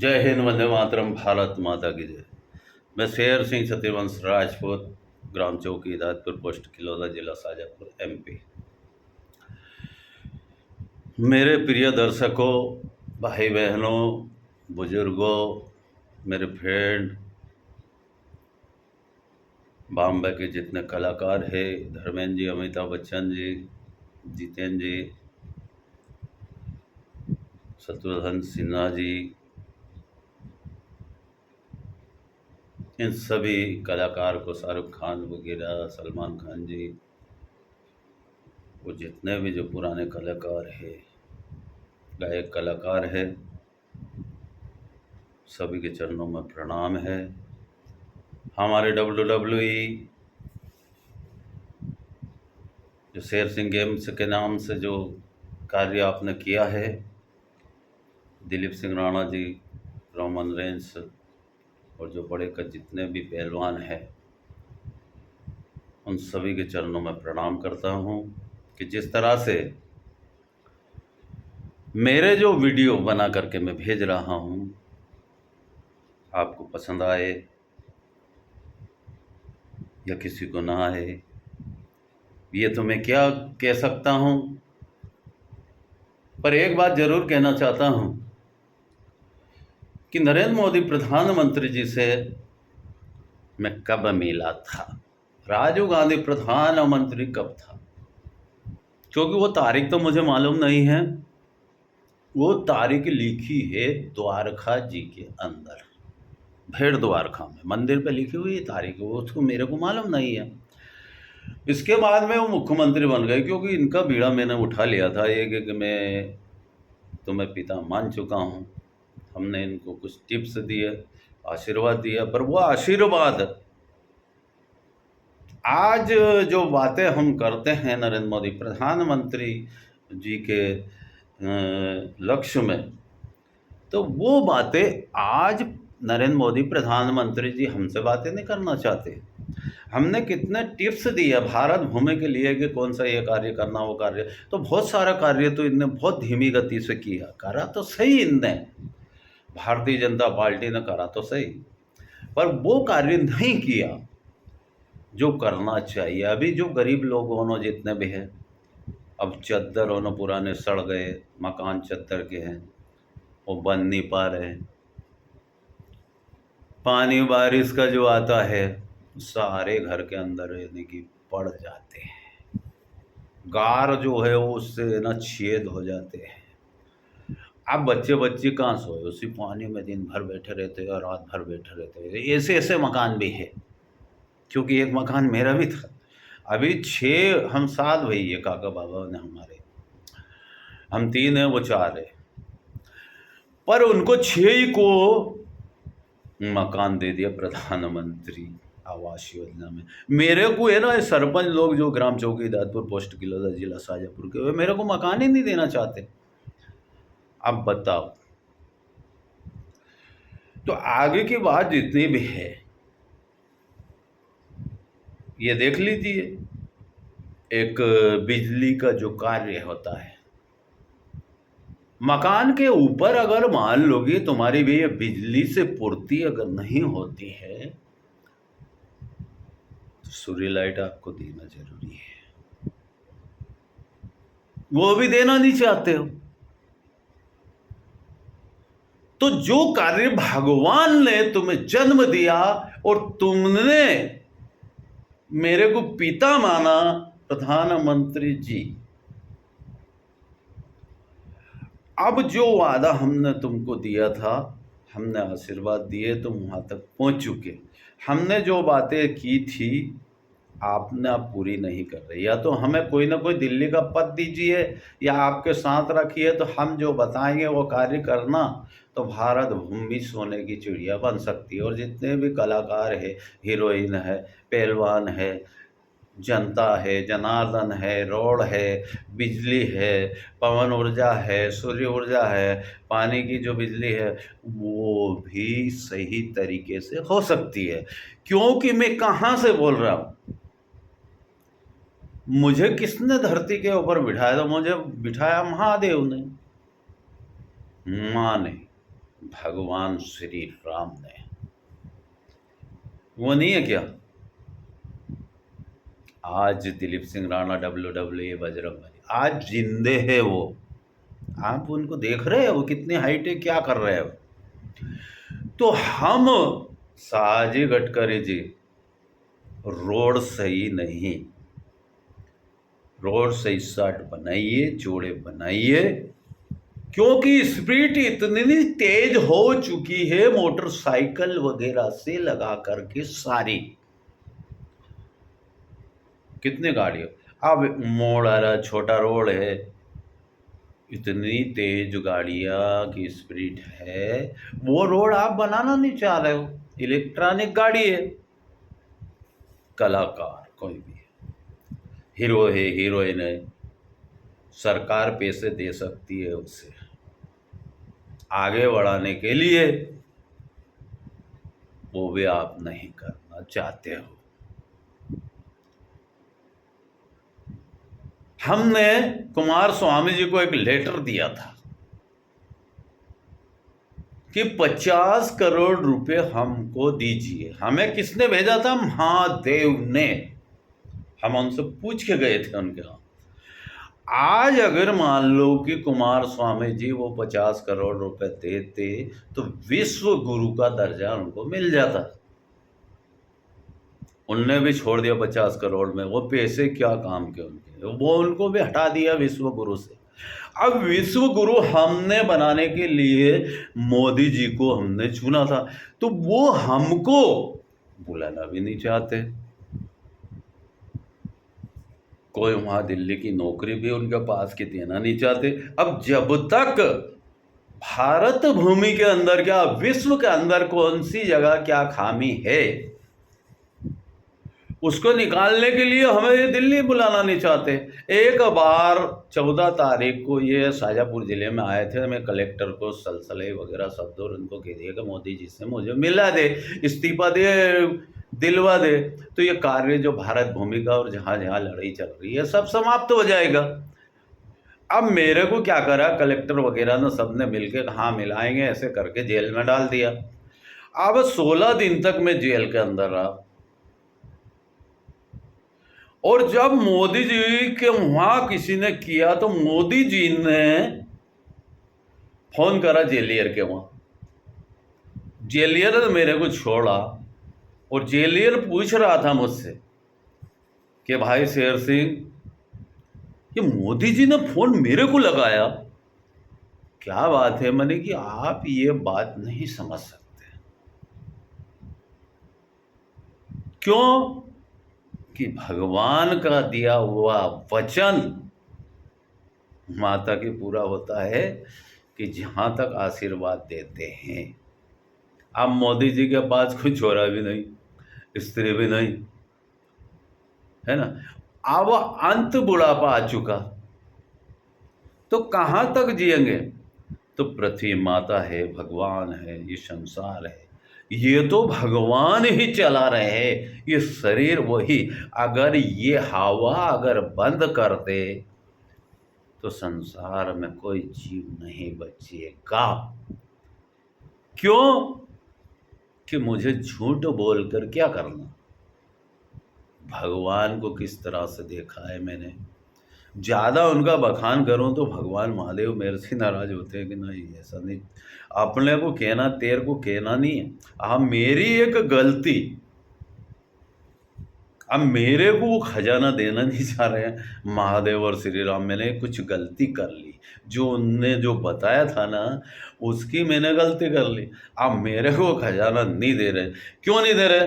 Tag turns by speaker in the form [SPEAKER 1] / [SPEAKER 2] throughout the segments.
[SPEAKER 1] जय हिंद, वंदे मातरम, भारत माता की जय। मैं शेर सिंह सत्यवंश राजपूत, ग्राम चौकी, हिदायतपुर पोस्ट किलौदा, जिला शाजापुर, MP। मेरे प्रिय दर्शकों, भाई बहनों, बुजुर्गों, मेरे फ्रेंड, बॉम्बे के जितने कलाकार हैं, धर्मेंद्र जी, अमिताभ बच्चन जी, जितेंद्र जी, शत्रुघ्न सिन्हा जी, इन सभी कलाकार को, शाहरुख खान वगैरह, सलमान खान जी, वो जितने भी जो पुराने कलाकार हैं, गायक कलाकार है, सभी के चरणों में प्रणाम है। हमारे WWE जो शेर सिंह गेम्स के नाम से जो कार्य आपने किया है, दिलीप सिंह राणा जी, रोमन रेंस और जो बड़े का जितने भी पहलवान हैं, उन सभी के चरणों में प्रणाम करता हूँ कि जिस तरह से मेरे जो वीडियो बना करके मैं भेज रहा हूँ, आपको पसंद आए या किसी को ना आए, ये तो मैं क्या कह सकता हूँ, पर एक बात जरूर कहना चाहता हूँ कि नरेंद्र मोदी प्रधानमंत्री जी से मैं कब मिला था, राजीव गांधी प्रधानमंत्री कब था, क्योंकि वो तारीख तो मुझे मालूम नहीं है। वो तारीख लिखी है द्वारका जी के अंदर, भेड़ द्वारका में मंदिर पे लिखी हुई तारीख, वो उसको मेरे को मालूम नहीं है। इसके बाद में वो मुख्यमंत्री बन गए, क्योंकि इनका बीड़ा मैंने उठा लिया था। एक मैं तुम्हें पिता मान चुका हूँ, हमने इनको कुछ टिप्स दिए, आशीर्वाद दिया, पर वो आशीर्वाद आज जो बातें हम करते हैं नरेंद्र मोदी प्रधानमंत्री जी के लक्ष्य में, तो वो बातें आज नरेंद्र मोदी प्रधानमंत्री जी हमसे बातें नहीं करना चाहते। हमने कितने टिप्स दिए भारत भूमि के लिए कि कौन सा ये कार्य करना, वो कार्य, तो बहुत सारा कार्य तो इनने बहुत धीमी गति से किया, करा तो सही इनने, भारतीय जनता पार्टी ने करा तो सही, पर वो कार्य नहीं किया जो करना चाहिए। अभी जो गरीब लोग होनो जितने भी हैं, अब चद्दर होनो पुराने सड़ गए मकान चद्दर के हैं, वो बन नहीं पा रहे, पानी बारिश का जो आता है सारे घर के अंदर यानी कि पड़ जाते हैं, गार जो है वो उससे ना छेद हो जाते हैं। अब बच्चे बच्चे कहाँ सोए, उसी पानी में दिन भर बैठे रहते हैं और रात भर बैठे रहते हैं। ऐसे ऐसे मकान भी है, क्योंकि एक मकान मेरा भी था। अभी 6 हम साल हुई है, काका बाबा ने हमारे, हम 3 हैं, वो 4 है, पर उनको 6 ही को मकान दे दिया प्रधानमंत्री आवास योजना में। मेरे को है ना, सरपंच लोग जो ग्राम चौकी, हिदायतपुर पोस्ट किलौदा, जिला शाजापुर के, वे मेरे को मकान ही नहीं देना चाहते। अब बताओ, तो आगे की बात जितनी भी है ये देख लीजिए। एक बिजली का जो कार्य होता है, मकान के ऊपर अगर मान लो कि तुम्हारी भी ये बिजली से पूर्ति अगर नहीं होती है, तो सूर्य लाइट आपको देना जरूरी है, वो भी देना नहीं चाहते हो। तो जो कार्य भगवान ने तुम्हें जन्म दिया और तुमने मेरे को पिता माना, प्रधानमंत्री जी, अब जो वादा हमने तुमको दिया था, हमने आशीर्वाद दिए, तुम वहां तक पहुंच चुके। हमने जो बातें की थी आपने अब पूरी नहीं कर रहे, या तो हमें कोई ना कोई दिल्ली का पद दीजिए या आपके साथ रखिए, तो हम जो बताएंगे वो कार्य करना, तो भारत भूमि सोने की चिड़िया बन सकती है। और जितने भी कलाकार है, हीरोइन है, पहलवान है, जनता है, जनार्दन है, रोड है, बिजली है, पवन ऊर्जा है, सूर्य ऊर्जा है, पानी की जो बिजली है, वो भी सही तरीके से हो सकती है। क्योंकि मैं कहाँ से बोल रहा हूँ, मुझे किसने धरती के ऊपर बिठाया? तो मुझे बिठाया महादेव ने, माँ ने। भगवान श्री राम ने। वो नहीं है क्या? आज दिलीप सिंह राणा WWE बजरंगबली आज जिंदे है वो। आप उनको देख रहे हो वो कितनी हाइट है, क्या कर रहे हो? तो हम साजी गडकरी जी, रोड सही नहीं, रोड सही शॉर्ट बनाइए, चौड़े बनाइए, क्योंकि स्पीड इतनी तेज हो चुकी है मोटरसाइकिल वगैरह से लगा करके सारी। कितने गाड़ियों, अब मोड़ आ रहा, छोटा रोड है, इतनी तेज गाड़ियां की स्पीड है, वो रोड आप बनाना नहीं चाह रहे हो। इलेक्ट्रॉनिक गाड़ी है, कलाकार कोई भी हीरो है, हीरोइन है, सरकार पैसे दे सकती है उसे आगे बढ़ाने के लिए, वो भी आप नहीं करना चाहते हो। हमने कुमार स्वामी जी को एक लेटर दिया था कि 50 करोड़ रुपए हमको दीजिए। हमें किसने भेजा था? महादेव ने। हम उनसे पूछ के गए थे उनके यहाँ। आज अगर मान लो कि कुमार स्वामी जी वो 50 करोड़ रुपए देते तो विश्व गुरु का दर्जा उनको मिल जाता। उनने भी छोड़ दिया 50 करोड़ में, वो पैसे क्या काम के उनके, वो उनको भी हटा दिया विश्व गुरु से। अब विश्व गुरु हमने बनाने के लिए मोदी जी को हमने चुना था, तो वो हमको बुलाना भी नहीं चाहते। कोई वहां दिल्ली की नौकरी भी उनके पास की देना नहीं चाहते। अब जब तक भारत भूमि के अंदर क्या, विश्व के अंदर कौन सी जगह क्या खामी है, उसको निकालने के लिए हमें ये दिल्ली बुलाना नहीं चाहते। एक बार 14 तारीख को ये शाजापुर जिले में आए थे, मैं कलेक्टर को सलसले वगैरह शब्द और उनको कह दिया कि मोदी जी से मुझे मिला दे, इस्तीफा दे, दिलवा दे, तो ये कार्य जो भारत भूमि का और जहाँ जहाँ लड़ाई चल रही है सब समाप्त हो जाएगा। अब मेरे को क्या करा, कलेक्टर वगैरह ने सबने मिलकर हाँ मिलाएंगे ऐसे करके जेल में डाल दिया। अब 16 दिन तक मैं जेल के अंदर रहा, और जब मोदी जी के वहां किसी ने किया तो मोदी जी ने फोन करा जेलियर के वहां। जेलियर ने मेरे को छोड़ा और जेलियर पूछ रहा था मुझसे कि भाई शेर सिंह, ये मोदी जी ने फोन मेरे को लगाया, क्या बात है? मैंने कि आप ये बात नहीं समझ सकते। क्यों? कि भगवान का दिया हुआ वचन माता की पूरा होता है कि जहां तक आशीर्वाद देते हैं। अब मोदी जी के पास कोई छोरा भी नहीं, स्त्री भी नहीं, है ना। अब अंत बुढ़ापा आ चुका, तो कहां तक जिएंगे? तो पृथ्वी माता है, भगवान है, ये संसार है, ये तो भगवान ही चला रहे हैं, ये शरीर वही। अगर ये हवा अगर बंद कर दे तो संसार में कोई जीव नहीं बचेगा। क्यों? कि मुझे झूठ बोलकर क्या करना। भगवान को किस तरह से देखा है मैंने, ज़्यादा उनका बखान करूं तो भगवान महादेव मेरे से नाराज होते हैं कि नहीं ऐसा नहीं, अपने को कहना, तेरे को कहना नहीं है। अब मेरी एक गलती, अब मेरे को वो खजाना देना नहीं चाह रहे हैं महादेव और श्री राम, मैंने कुछ गलती कर ली, जो उनने जो बताया था ना उसकी मैंने गलती कर ली। अब मेरे को खजाना नहीं दे रहे। क्यों नहीं दे रहे?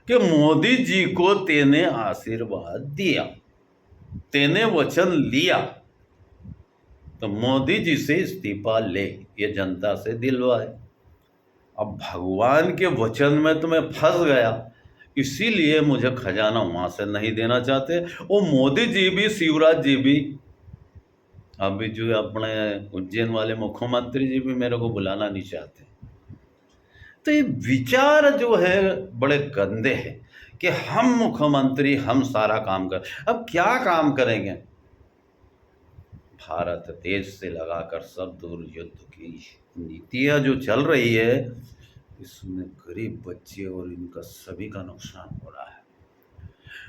[SPEAKER 1] कि मोदी जी को तेने आशीर्वाद दिया, तेने वचन लिया, तो मोदी जी से इस्तीफा ले, ये जनता से दिलवाए। अब भगवान के वचन में तो मैं फंस गया, इसीलिए मुझे खजाना वहां से नहीं देना चाहते। वो मोदी जी भी, शिवराज जी भी, अभी जो अपने उज्जैन वाले मुख्यमंत्री जी भी मेरे को बुलाना नहीं चाहते। तो ये विचार जो है बड़े गंदे हैं कि हम मुख्यमंत्री, हम सारा काम कर। अब क्या काम करेंगे? भारत देश से लगाकर सब दूर युद्ध की नीतियाँ जो चल रही है इसमें गरीब बच्चे और इनका सभी का नुकसान हो रहा है।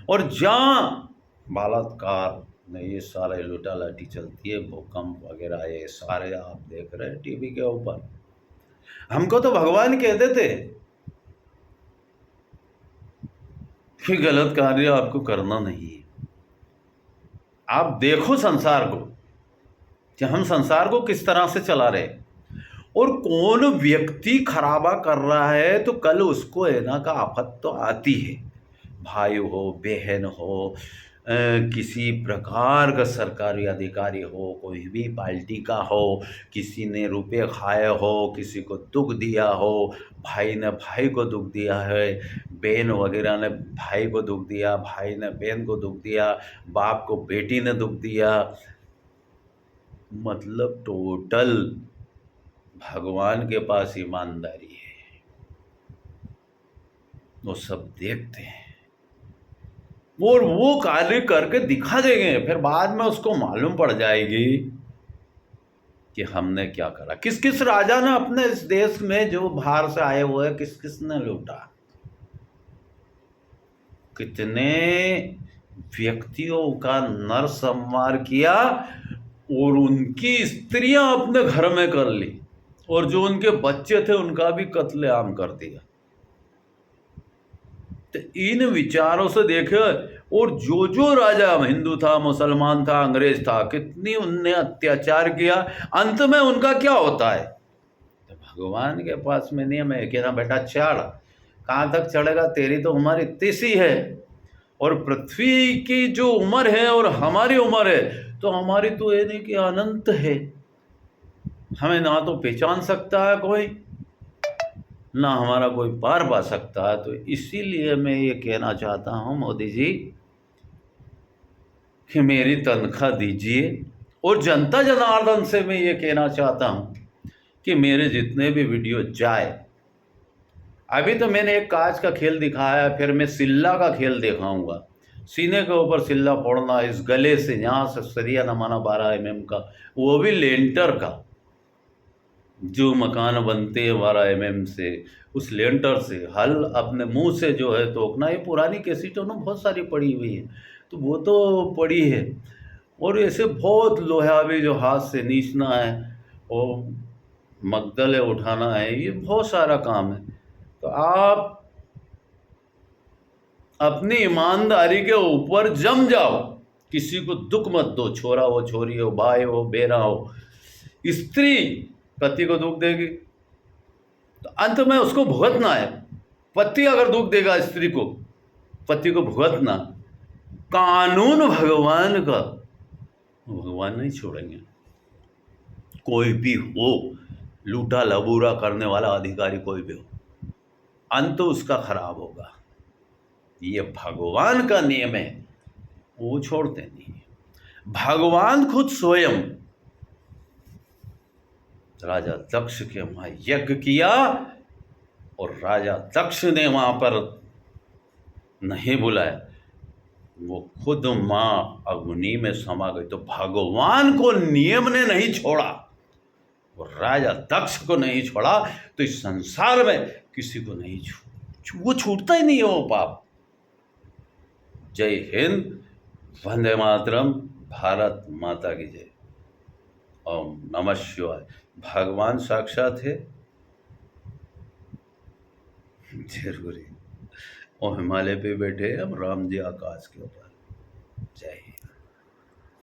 [SPEAKER 1] और जहाँ बलात्कार में ये सारे लूटा लाठी चलती है, भूकंप वगैरह ये सारे आप देख रहे हैं टीवी के ऊपर। हमको तो भगवान कहते थे कि गलत कार्य आपको करना नहीं है। आप देखो संसार को कि हम संसार को किस तरह से चला रहे, और कौन व्यक्ति खराबा कर रहा है तो कल उसको है ना का आफत तो आती है। भाई हो, बहन हो, किसी प्रकार का सरकारी अधिकारी हो, कोई भी पार्टी का हो, किसी ने रुपए खाए हो, किसी को दुख दिया हो, भाई ने भाई को दुख दिया है, बहन वगैरह ने भाई को दुख दिया, भाई ने बहन को दुख दिया, बाप को बेटी ने दुख दिया, मतलब टोटल भगवान के पास ईमानदारी है, वो सब देखते हैं और वो कार्य करके दिखा देंगे, फिर बाद में उसको मालूम पड़ जाएगी कि हमने क्या करा। किस किस राजा ने अपने इस देश में जो बाहर से आए हुए किस किस ने लूटा, कितने व्यक्तियों का नरसंहार किया और उनकी स्त्रियां अपने घर में कर ली, और जो उनके बच्चे थे उनका भी कत्लेआम कर दिया। तो इन विचारों से देखे, और जो जो राजा हिंदू था, मुसलमान था, अंग्रेज था, कितनी उनने अत्याचार किया, अंत में उनका क्या होता है? तो भगवान के पास में नियम है कि ना बेटा चढ़, कहाँ तक चढ़ेगा, तेरी तो उम्र इतनी सी है, और पृथ्वी की जो उम्र है और हमारी उम्र है तो हमारी तो ये नहीं कि अनंत है, हमें ना तो पहचान सकता है कोई, ना हमारा कोई पार पा सकता है। तो इसीलिए मैं ये कहना चाहता हूँ मोदी जी कि मेरी तनख्वाह दीजिए, और जनता जनार्दन से मैं ये कहना चाहता हूँ कि मेरे जितने भी वीडियो जाए, अभी तो मैंने एक कांच का खेल दिखाया, फिर मैं सिल्ला का खेल दिखाऊंगा, सीने के ऊपर सिल्ला फोड़ना, इस गले से यहाँ से सरिया नमाना 12 mm का, वो भी लेंटर का, जो मकान बनते हैं 12 mm से, उस लेंटर से हल अपने मुंह से जो है तोड़ना। ये पुरानी कैसेटों में बहुत सारी पड़ी हुई है, तो वो तो पड़ी है, और ऐसे बहुत लोहा भी जो हाथ से नीचना है और मगदले उठाना है, ये बहुत सारा काम है। तो आप अपनी ईमानदारी के ऊपर जम जाओ, किसी को दुख मत दो, छोरा हो, छोरी हो, भाई हो, बेरा हो। स्त्री पति को दुख देगी तो अंत में उसको भुगतना है। पति अगर दुख देगा स्त्री को, पति को भुगतना। कानून भगवान का, भगवान नहीं छोड़ेंगे। कोई भी हो, लूटा लबूरा करने वाला अधिकारी कोई भी हो, अंत उसका खराब होगा। ये भगवान का नियम है, वो छोड़ते नहीं। भगवान खुद स्वयं राजा दक्ष के वहां यज्ञ किया, और राजा दक्ष ने वहां पर नहीं बुलाया, वो खुद मां अग्नि में समा गई। तो भगवान को नियम ने नहीं छोड़ा, वो राजा दक्ष को नहीं छोड़ा, तो इस संसार में किसी को नहीं वो छूटता ही नहीं है वो पाप। जय हिंद, वंदे मातरम, भारत माता की जय, ओम नमः शिवाय। भगवान साक्षात है, जरूरी, और हिमालय पे बैठे हम राम जी आकाश के ऊपर। जय हिंद।